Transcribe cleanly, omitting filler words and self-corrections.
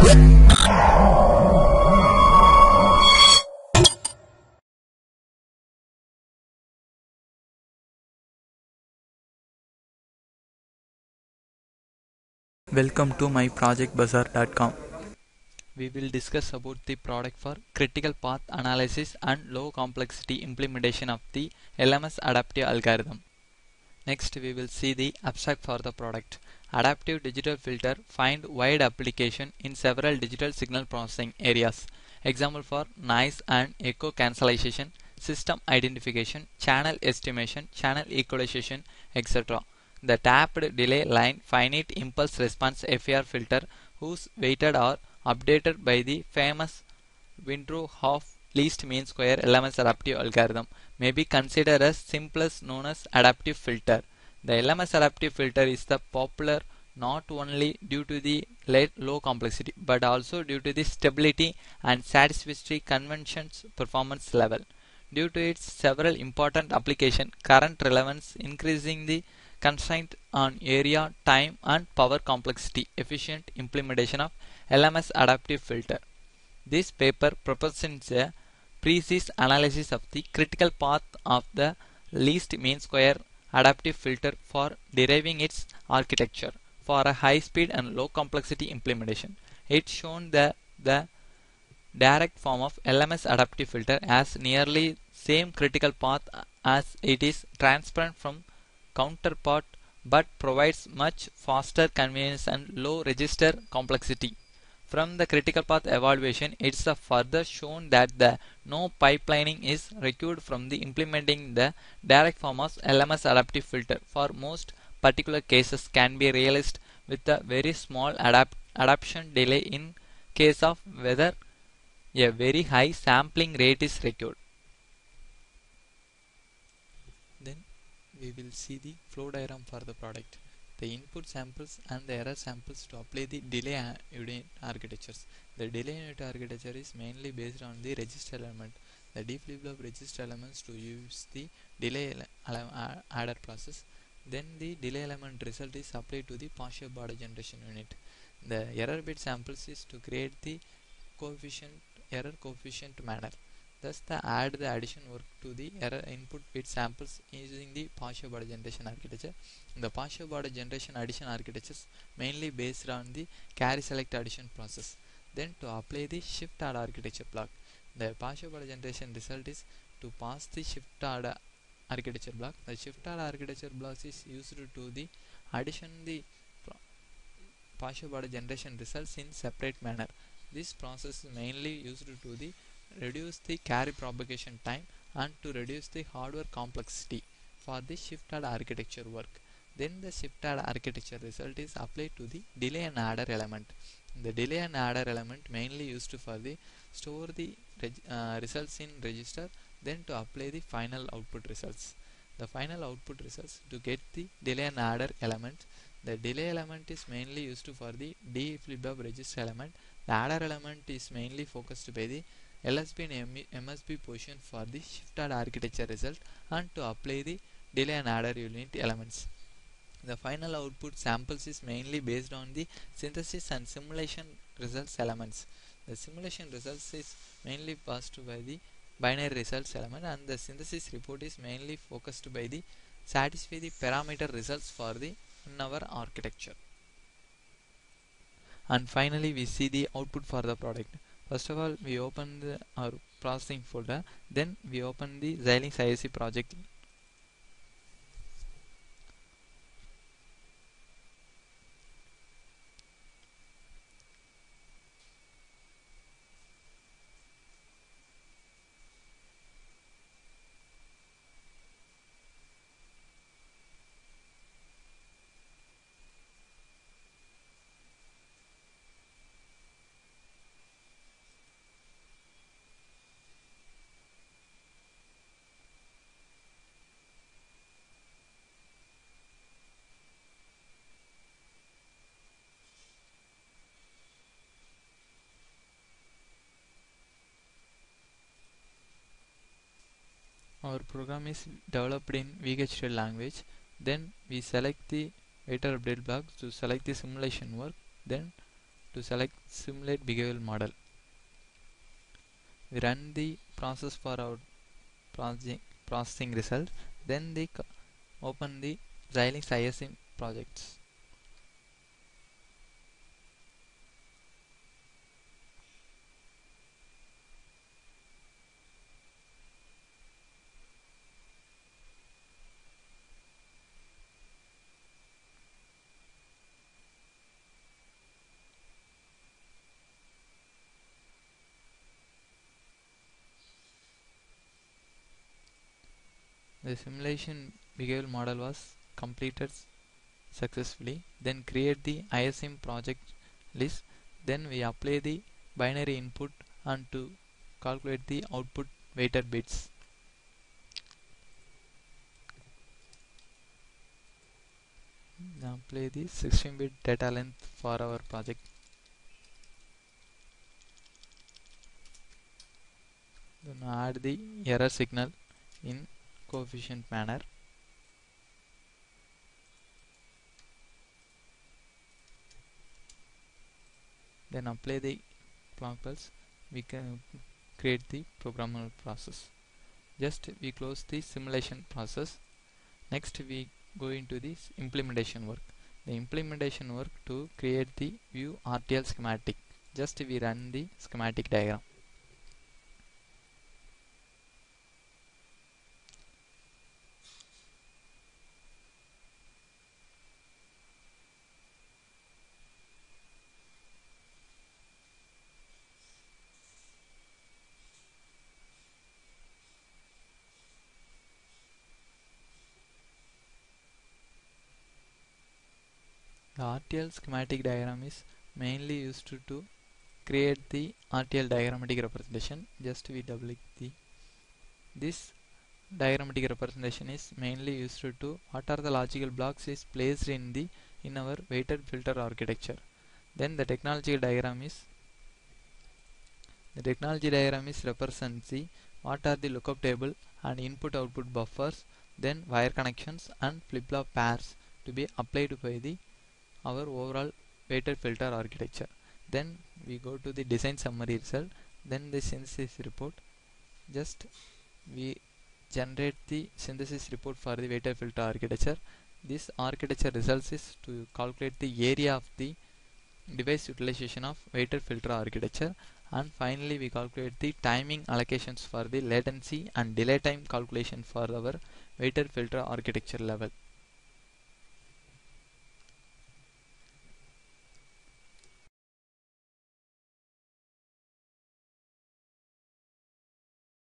Welcome to myprojectbazaar.com. We will discuss about the product for critical path analysis and low complexity implementation of the LMS adaptive algorithm. Next, we will see the abstract for the product. Adaptive digital filter find wide application in several digital signal processing areas. Example for noise and echo cancellation, system identification, channel estimation, channel equalization, etc. The tapped delay line finite impulse response FAR filter, whose weighted are updated by the famous Windrow-Half least mean square LMS adaptive algorithm, may be considered as simplest known as adaptive filter. The LMS adaptive filter is the popular not only due to the low complexity but also due to the stability and satisfactory conventions performance level. Due to its several important application, current relevance increasing the constraint on area, time and power complexity efficient implementation of LMS adaptive filter. This paper proposes a precise analysis of the critical path of the least mean square adaptive filter for deriving its architecture for a high speed and low complexity implementation. It's shown that the direct form of LMS adaptive filter has nearly same critical path as it is transparent from counterpart but provides much faster convenience and low register complexity. From the critical path evaluation, it's further shown that no pipelining is required from the implementing the direct form of LMS adaptive filter for most particular cases can be realized with a very small adaptation delay in case of whether a very high sampling rate is required. Then we will see the flow diagram for the product. The input samples and the error samples to apply the delay unit architectures. The delay unit architecture is mainly based on the register element. The deflip register elements to use the delay adder process. Then the delay element result is applied to the partial border generation unit. The error bit samples is to create the error coefficient manner. Thus, add the addition work to the error input bit samples using the partial border generation architecture. The partial border generation addition architectures mainly based on the carry select addition process. Then to apply the shift add architecture block. The partial border generation result is to pass the shift add architecture block. The shift add architecture block is used to the addition the partial border generation results in separate manner. This process is mainly used to the reduce the carry propagation time and to reduce the hardware complexity for the shift add architecture work. Then the shift add architecture result is applied to the delay and adder element. The delay and adder element mainly used for the store the results in register, then to apply the final output results. The final output results to get the delay and adder element. The delay element is mainly used for the deflip register element. The adder element is mainly focused by the LSB and MSB position for the shift add architecture result and to apply the delay and adder unit elements. The final output samples is mainly based on the synthesis and simulation results elements. The simulation results is mainly passed by the binary results element and the synthesis report is mainly focused by the satisfy the parameter results for the in our architecture. And finally we see the output for the product. First of all, we open our processing folder, then we open the Xilinx ISC project. Our program is developed in VHDL language. Then we select the waiter update block to select the simulation work. Then to select simulate behavioral model. We run the process for our processing result, then open the Xilinx ISM projects. The simulation behavioral model was completed successfully. Then create the ISM project list. Then we apply the binary input and to calculate the output weighted bits. Now apply the 16-bit data length for our project. Then add the error signal in coefficient manner. Then apply the clock pulse. We can create the programmable process. Just we close the simulation process. Next we go into this implementation work. The implementation work to create the view RTL schematic. Just we run the schematic diagram. The RTL schematic diagram is mainly used to create the RTL diagrammatic representation. Just we double click this diagrammatic representation is mainly used to what are the logical blocks is placed in our weighted filter architecture. Then the technology diagram is represents the what are the lookup table and input output buffers, then wire connections and flip-flop pairs to be applied by the our overall weighted filter architecture. Then we go to the design summary result, then the synthesis report. Just we generate the synthesis report for the weighted filter architecture. This architecture results is to calculate the area of the device utilization of weighted filter architecture, and finally we calculate the timing allocations for the latency and delay time calculation for our weighted filter architecture level.